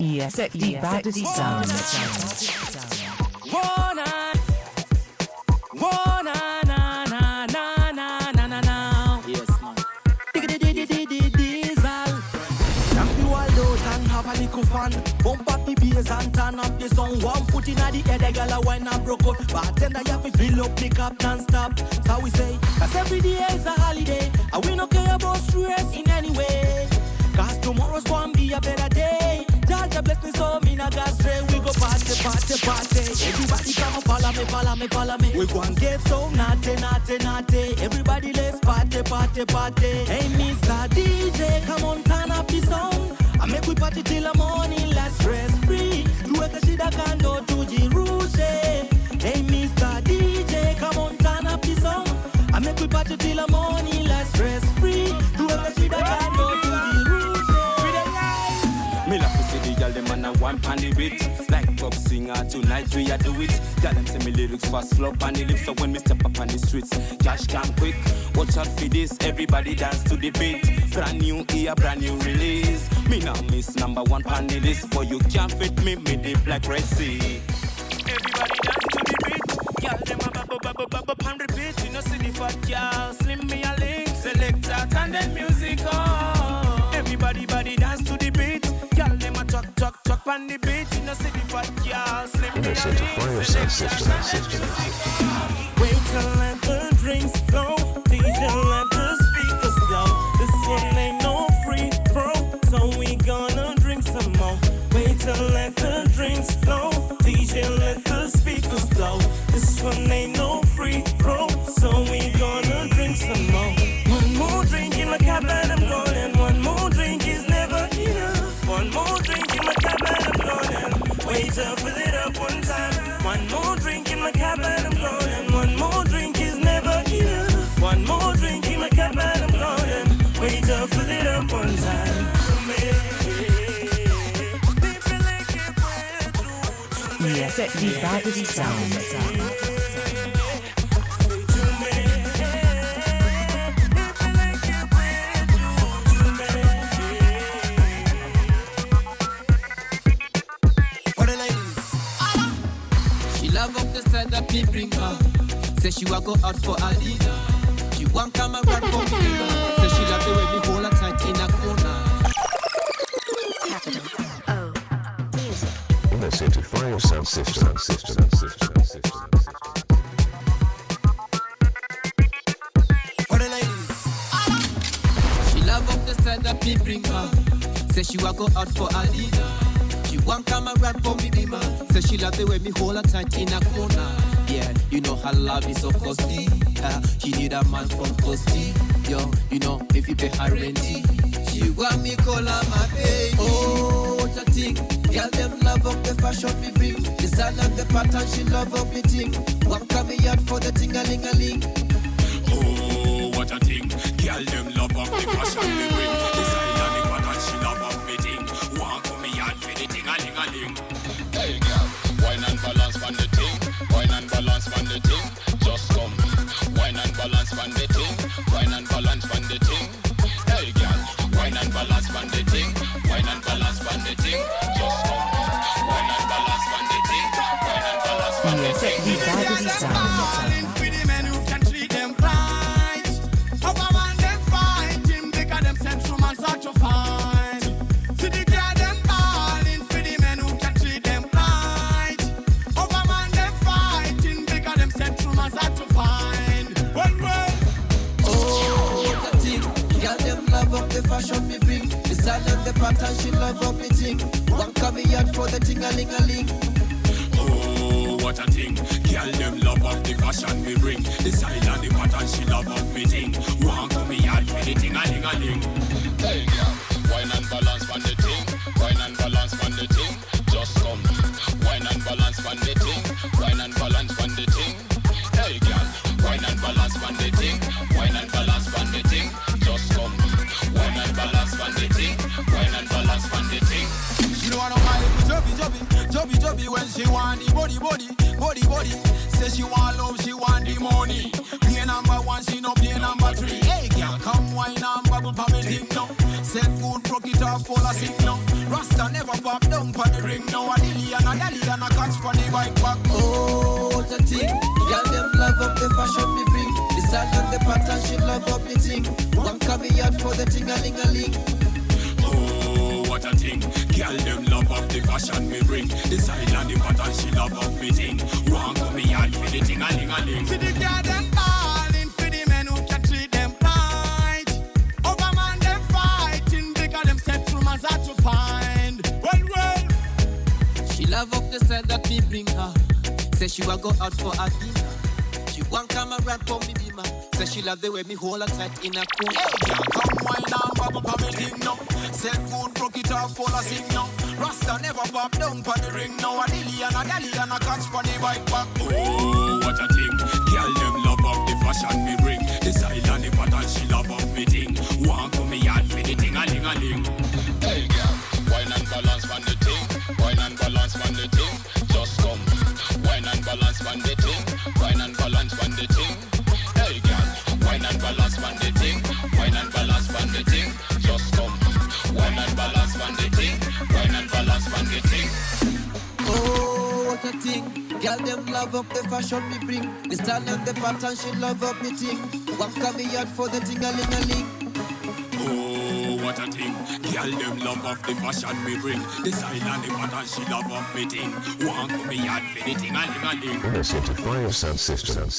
ESD Baptist Sound. Yes, man. Diesel. Thank you all out and have a little fun. Bump up the bass and turn up the song. 1 foot in the air, the girl a wine and broke out. Bartender, you have to fill up the cup non-stop. So we say, cause every day is a holiday, and we don't care about stress in any way. Cause tomorrow's gonna be a better day. God bless me so me not got stray. We go party, party, party. Everybody come and follow me, follow me, follow me. We go and get so naughty, naughty, naughty. Everybody let's party, party, party. Hey Mr. DJ, come on turn up the sound. I make we party till the morning, let's stress free. Do a kashida kando to Jirushe. Hey Mr. DJ, come on turn up the sound. I make we party till the morning, let's stress free. Do a kashida kando to Jirushe. Me love to see the girl them and a one pan the beat. Like pop singer tonight we a do it. Girl them say me lyrics fast flow on the lips. So when me step up on the streets, cash come quick. Watch out for this, everybody dance to the beat. Brand new year, brand new release. Me now miss number one on the list. For you can't fit me the Black Red Sea. Everybody dance to the beat. Girl them a bubble pan repeat. You know see the fat girl, slim me a link. Select that and then music on. Everybody body dance to the beat. Girl, them a talk on the beat. You know, see the fat girl, slim me a Wait till let the drinks flow. DJ let the speakers go. This one ain't no free throw, so we gonna drink some more. Wait till let the drinks flow. DJ let the speakers go. This one ain't no free throw, so we gonna drink some more. One more drink in my cup and I'm golden. One more drink is never enough. One more drink in my cup and I'm golden. Wait up, fill it up one time. One more drink in my cup and I'm golden. One more drink is never enough. One more drink in my cup and I'm golden. Wait up, fill it up one time. ESD Baptist Sound. Love up the side that me bring her. Say she wa go out for a dinner. She want come and run for me. Say she love the way me hold her tight in a corner. Capital O Music. Listen to Fire Sound System. For the ladies. She love up the side that me bring her. Say she wa go out for a dinner. She want come and run for me, bima. Say she love the way me hold her tight in a corner. Yeah, you know her love is so costly. She need a man from Costi. Yo, you know if you pay her renty, she want me call her my baby. Oh, what a thing. Girl, them love up the fashion me bring. The style and the pattern, she love up me thing. One come out for the ting-a-ling-a-ling. Oh, what a thing. Girl, them love up the fashion me bring. The style and the pattern, she love up me thing. One come out for the ting-a-ling-a-ling. Hey girl, wine and balance on the thing. Wine and balance on the thing. Just come. Wine and balance on the thing. Wine and balance on the thing. Hey girl, wine and balance on the thing. Wine and balance on the thing. Just come. Wine and balance on the thing. Wine and balance on the thing. ESD Baptist Sound. For the men who can treat them right. Over man them fighting because them central man start to fight. See the girl them balling for the men who can treat them right. Over man them fighting because them central man start to find. Well. Oh, what a thing. Girl, them love up the fashion me bring. The style and the pattern, she love up me thing. One come out for the ting-a-ling-a-ling. Oh, what a thing. Girl, them love up the fashion we bring. The style and the pattern, she love up me thing. One come out for the ting-a-ling-a-ling. Hey girl, wine and balance on the thing. Wine and balance on the thing. Just come. Wine and balance on the thing. Wine and balance on the thing. Hey girl, wine and balance on the thing. Wine and balance on the thing. Just come. Wine and balance on the thing. Wine and balance on the thing. She don't wanna mind Joby when she want the body. Say she want love, she want the money. Play number one, she no play number three. Hey girl, come wine and bubble pa me thing now. Set food, broke it off, full of sick now. Rasta never pop down for the ring. Now a dilly and a dally and a catch for the bike back. Oh, what a thing. Girl, them love up the fashion me bring. The style and the pattern, she love up the thing. One coming out for the ting-a-ling-a-ling. Oh, what a thing. Girl, them love of the fashion me bring. The style and the pattern, she love of me thing. One come me out for the ting-a-ling-a-ling. See the girl them balling for the men who can treat them right. Over man them fighting because them set rumors hard to find. Well. She love up the style that me bring her. Say she will go out for a dinner. She want come and rap for me beamer. Say she love the way me hold her tight in a corner. Hey, girl, come wine and bubble for me thing now. Set food, broke it off, full of sing now. Rasta never pop down for the ring now. A dilly and a dally and a catch for the bike back. Oh, what a thing. Girl, them love of the fashion me bring. The style and the pattern, she love of me thing. One come me out for the ting-a-ling-a-ling. Hey girl, wine and balance on the thing. Wine and balance on the thing. Just come. Wine and balance on the thing. Wine and balance on the thing. Hey girl, wine and balance on the thing. Wine and balance on the thing. Just come. Wine and balance on the thing. Wine and balance on the thing. Oh, what a thing. Girl, them love up the fashion me bring. The style and the pattern, she love up me thing. One coming out for the ting-a-ling-a-ling. Oh, what a thing. Girl, them love of the fashion me bring. The style and the pattern, she love of me thing. One come me out for the ting-a-ling-a-ling. Innocent Fire Sound System.